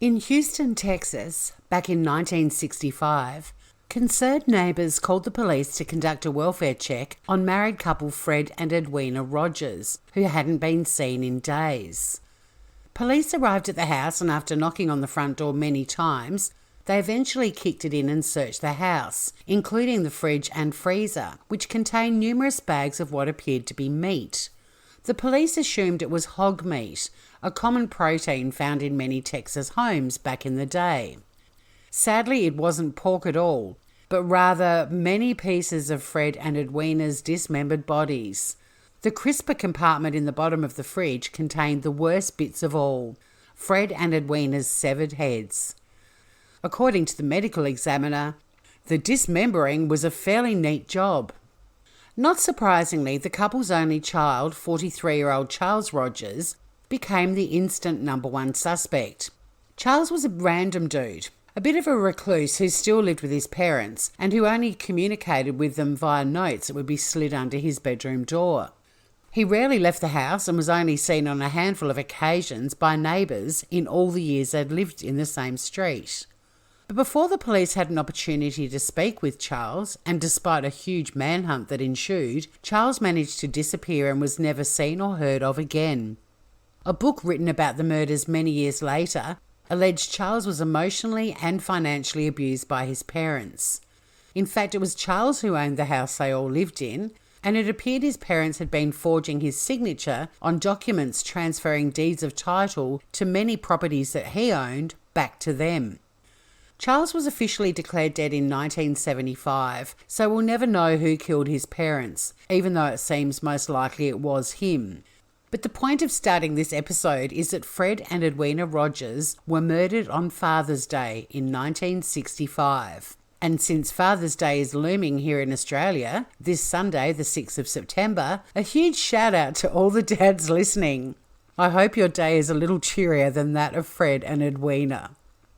In Houston, Texas, back in 1965, concerned neighbours called the police to conduct a welfare check on married couple Fred and Edwina Rogers, who hadn't been seen in days. Police arrived at the house, and after knocking on the front door many times, they eventually kicked it in and searched the house, including the fridge and freezer, which contained numerous bags of what appeared to be meat. The police assumed it was hog meat, a common protein found in many Texas homes back in the day. Sadly, it wasn't pork at all, but rather many pieces of Fred and Edwina's dismembered bodies. The crisper compartment in the bottom of the fridge contained the worst bits of all, Fred and Edwina's severed heads. According to the medical examiner, the dismembering was a fairly neat job. Not surprisingly, the couple's only child, 43-year-old Charles Rogers, became the instant number one suspect. Charles was a random dude, a bit of a recluse who still lived with his parents and who only communicated with them via notes that would be slid under his bedroom door. He rarely left the house and was only seen on a handful of occasions by neighbours in all the years they'd lived in the same street. But before the police had an opportunity to speak with Charles, and despite a huge manhunt that ensued, Charles managed to disappear and was never seen or heard of again. A book written about the murders many years later alleged Charles was emotionally and financially abused by his parents. In fact, it was Charles who owned the house they all lived in, and it appeared his parents had been forging his signature on documents transferring deeds of title to many properties that he owned back to them. Charles was officially declared dead in 1975, so we'll never know who killed his parents, even though it seems most likely it was him. But the point of starting this episode is that Fred and Edwina Rogers were murdered on Father's Day in 1965. And since Father's Day is looming here in Australia, this Sunday, the 6th of September, a huge shout out to all the dads listening. I hope your day is a little cheerier than that of Fred and Edwina.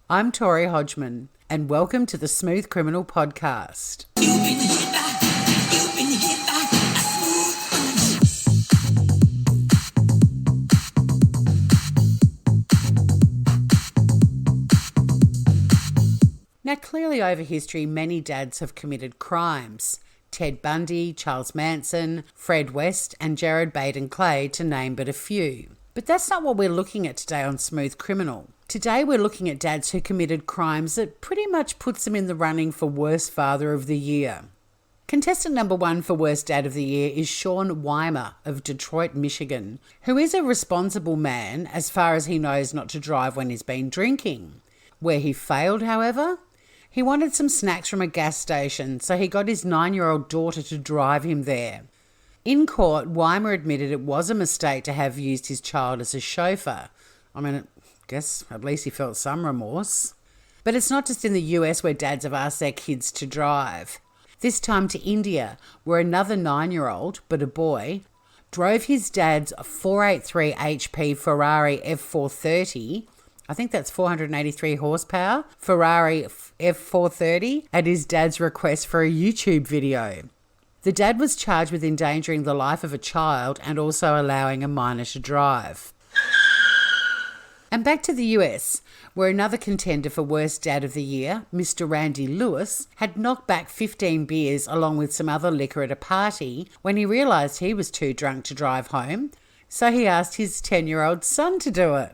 I'm Tori Hodgman, and welcome to the Smooth Criminal Podcast. Now, clearly over history, many dads have committed crimes. Ted Bundy, Charles Manson, Fred West, and Jared Baden Clay, to name but a few. But that's not what we're looking at today on Smooth Criminal. Today we're looking at dads who committed crimes that pretty much puts them in the running for Worst Father of the Year. Contestant number one for Worst Dad of the Year is Sean Weimer of Detroit, Michigan, who is a responsible man as far as he knows not to drive when he's been drinking. Where he failed, however, he wanted some snacks from a gas station, so he got his 9-year-old daughter to drive him there. In court, Weimer admitted it was a mistake to have used his child as a chauffeur. I guess at least he felt some remorse. But it's not just in the US where dads have asked their kids to drive. This time to India, where another 9-year-old, but a boy, drove his dad's 483 HP Ferrari F430, I think that's 483 horsepower, Ferrari F430, at his dad's request for a YouTube video. The dad was charged with endangering the life of a child and also allowing a minor to drive. And back to the US, where another contender for Worst Dad of the Year, Mr. Randy Lewis, had knocked back 15 beers along with some other liquor at a party when he realised he was too drunk to drive home, so he asked his 10-year-old son to do it.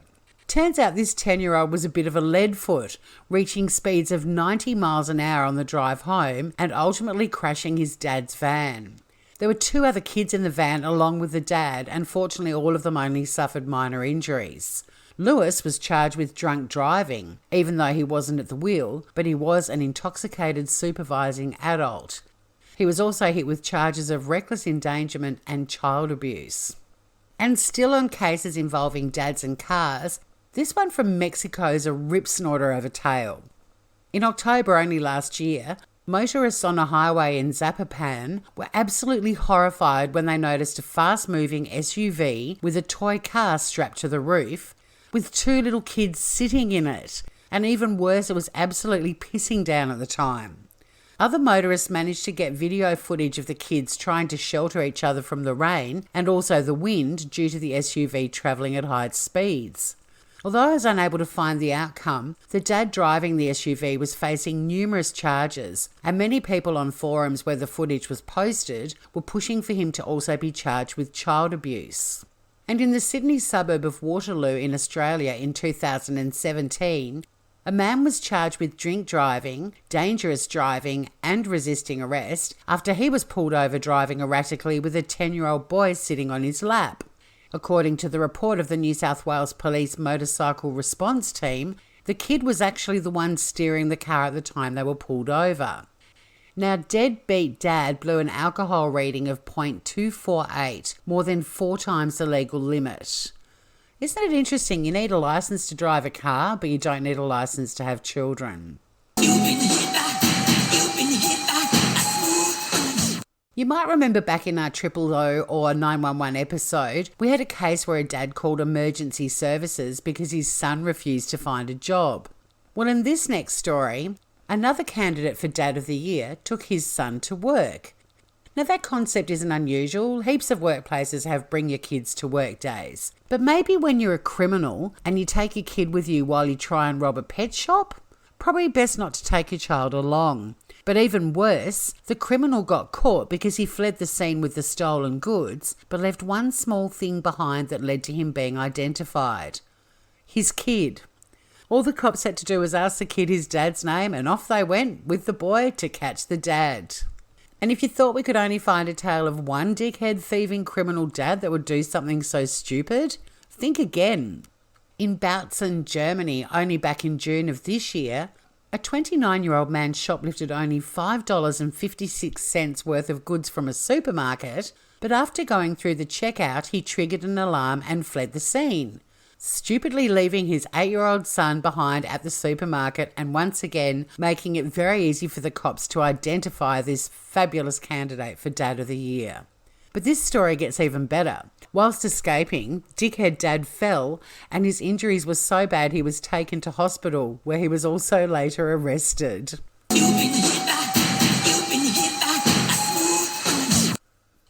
Turns out this 10-year-old was a bit of a lead foot, reaching speeds of 90 miles an hour on the drive home and ultimately crashing his dad's van. There were 2 other kids in the van along with the dad, and fortunately all of them only suffered minor injuries. Lewis was charged with drunk driving, even though he wasn't at the wheel, but he was an intoxicated supervising adult. He was also hit with charges of reckless endangerment and child abuse. And still on cases involving dads and cars, this one from Mexico is a rip snorter of a tale. In October only last year, motorists on a highway in Zapopan were absolutely horrified when they noticed a fast-moving SUV with a toy car strapped to the roof, with 2 little kids sitting in it, and even worse, it was absolutely pissing down at the time. Other motorists managed to get video footage of the kids trying to shelter each other from the rain and also the wind due to the SUV travelling at high speeds. Although I was unable to find the outcome, the dad driving the SUV was facing numerous charges, and many people on forums where the footage was posted were pushing for him to also be charged with child abuse. And in the Sydney suburb of Waterloo in Australia in 2017, a man was charged with drink driving, dangerous driving, and resisting arrest after he was pulled over driving erratically with a 10-year-old boy sitting on his lap. According to the report of the New South Wales Police Motorcycle Response Team, the kid was actually the one steering the car at the time they were pulled over. Now, deadbeat dad blew an alcohol reading of 0.248, more than 4 times the legal limit. Isn't it interesting? You need a license to drive a car, but you don't need a license to have children. You might remember back in our 000 or 911 episode, we had a case where a dad called emergency services because his son refused to find a job. Well, in this next story, another candidate for Dad of the Year took his son to work. Now, that concept isn't unusual. Heaps of workplaces have bring your kids to work days. But maybe when you're a criminal and you take your kid with you while you try and rob a pet shop, probably best not to take your child along. But even worse, the criminal got caught because he fled the scene with the stolen goods, but left one small thing behind that led to him being identified. His kid. All the cops had to do was ask the kid his dad's name, and off they went with the boy to catch the dad. And if you thought we could only find a tale of one dickhead thieving criminal dad that would do something so stupid, think again. In Bautzen, Germany, only back in June of this year, a 29-year-old man shoplifted only $5.56 worth of goods from a supermarket, but after going through the checkout, he triggered an alarm and fled the scene, stupidly leaving his 8-year-old son behind at the supermarket and once again making it very easy for the cops to identify this fabulous candidate for Dad of the Year. But this story gets even better. Whilst escaping, dickhead dad fell and his injuries were so bad he was taken to hospital, where he was also later arrested.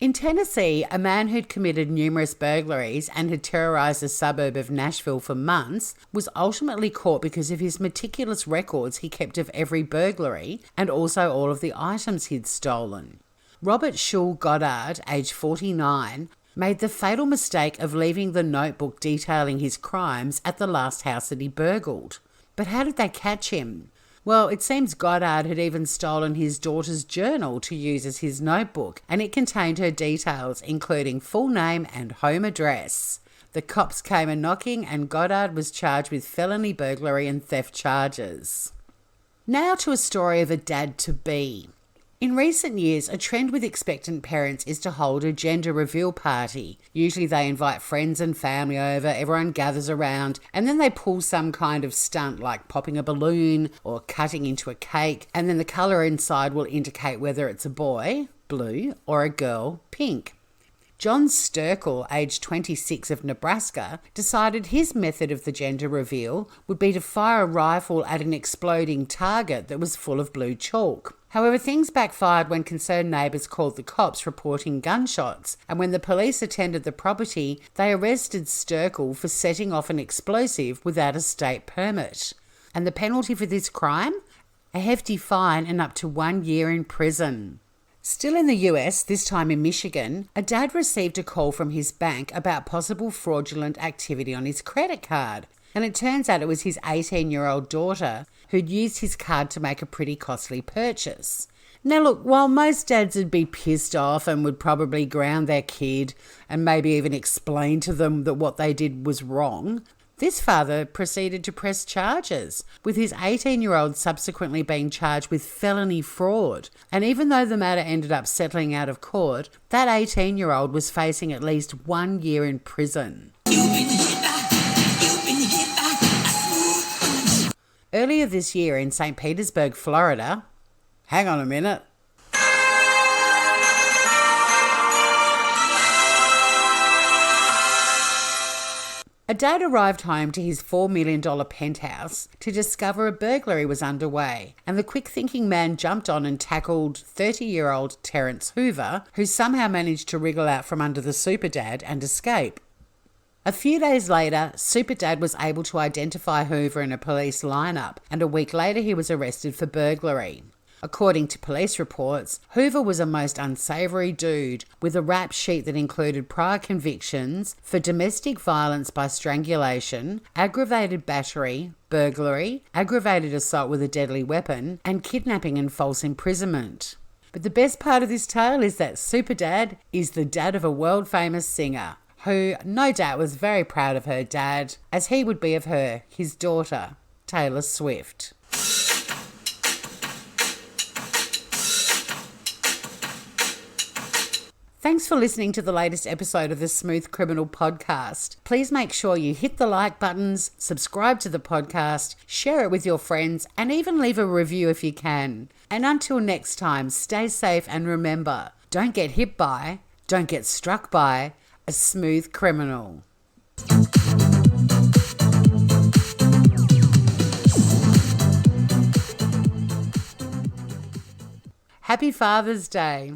In Tennessee, a man who'd committed numerous burglaries and had terrorised a suburb of Nashville for months was ultimately caught because of his meticulous records he kept of every burglary and also all of the items he'd stolen. Robert Schul Goddard, aged 49, made the fatal mistake of leaving the notebook detailing his crimes at the last house that he burgled. But how did they catch him? Well, it seems Goddard had even stolen his daughter's journal to use as his notebook, and it contained her details, including full name and home address. The cops came a-knocking and Goddard was charged with felony burglary and theft charges. Now to a story of a dad-to-be. In recent years, a trend with expectant parents is to hold a gender reveal party. Usually they invite friends and family over, everyone gathers around, and then they pull some kind of stunt like popping a balloon or cutting into a cake, and then the colour inside will indicate whether it's a boy, blue, or a girl, pink. John Sturkle, aged 26 of Nebraska, decided his method of the gender reveal would be to fire a rifle at an exploding target that was full of blue chalk. However, things backfired when concerned neighbours called the cops reporting gunshots, and when the police attended the property, they arrested Sturkle for setting off an explosive without a state permit. And the penalty for this crime? A hefty fine and up to 1 year in prison. Still in the US, this time in Michigan, a dad received a call from his bank about possible fraudulent activity on his credit card. And it turns out it was his 18-year-old daughter who'd used his card to make a pretty costly purchase. Now look, while most dads would be pissed off and would probably ground their kid and maybe even explain to them that what they did was wrong, this father proceeded to press charges, with his 18-year-old subsequently being charged with felony fraud. And even though the matter ended up settling out of court, that 18-year-old was facing at least 1 year in prison. Earlier this year in St. Petersburg, Florida... Hang on a minute. A dad arrived home to his $4 million penthouse to discover a burglary was underway, and the quick-thinking man jumped on and tackled 30-year-old Terrence Hoover, who somehow managed to wriggle out from under the super dad and escape. A few days later, Super Dad was able to identify Hoover in a police lineup, and a week later he was arrested for burglary. According to police reports, Hoover was a most unsavoury dude with a rap sheet that included prior convictions for domestic violence by strangulation, aggravated battery, burglary, aggravated assault with a deadly weapon, and kidnapping and false imprisonment. But the best part of this tale is that Super Dad is the dad of a world-famous singer, who no doubt was very proud of her dad, as he would be of her, his daughter, Taylor Swift. Thanks for listening to the latest episode of the Smooth Criminal Podcast. Please make sure you hit the like buttons, subscribe to the podcast, share it with your friends, and even leave a review if you can. And until next time, stay safe and remember, don't get hit by, don't get struck by a smooth criminal. Happy Father's Day.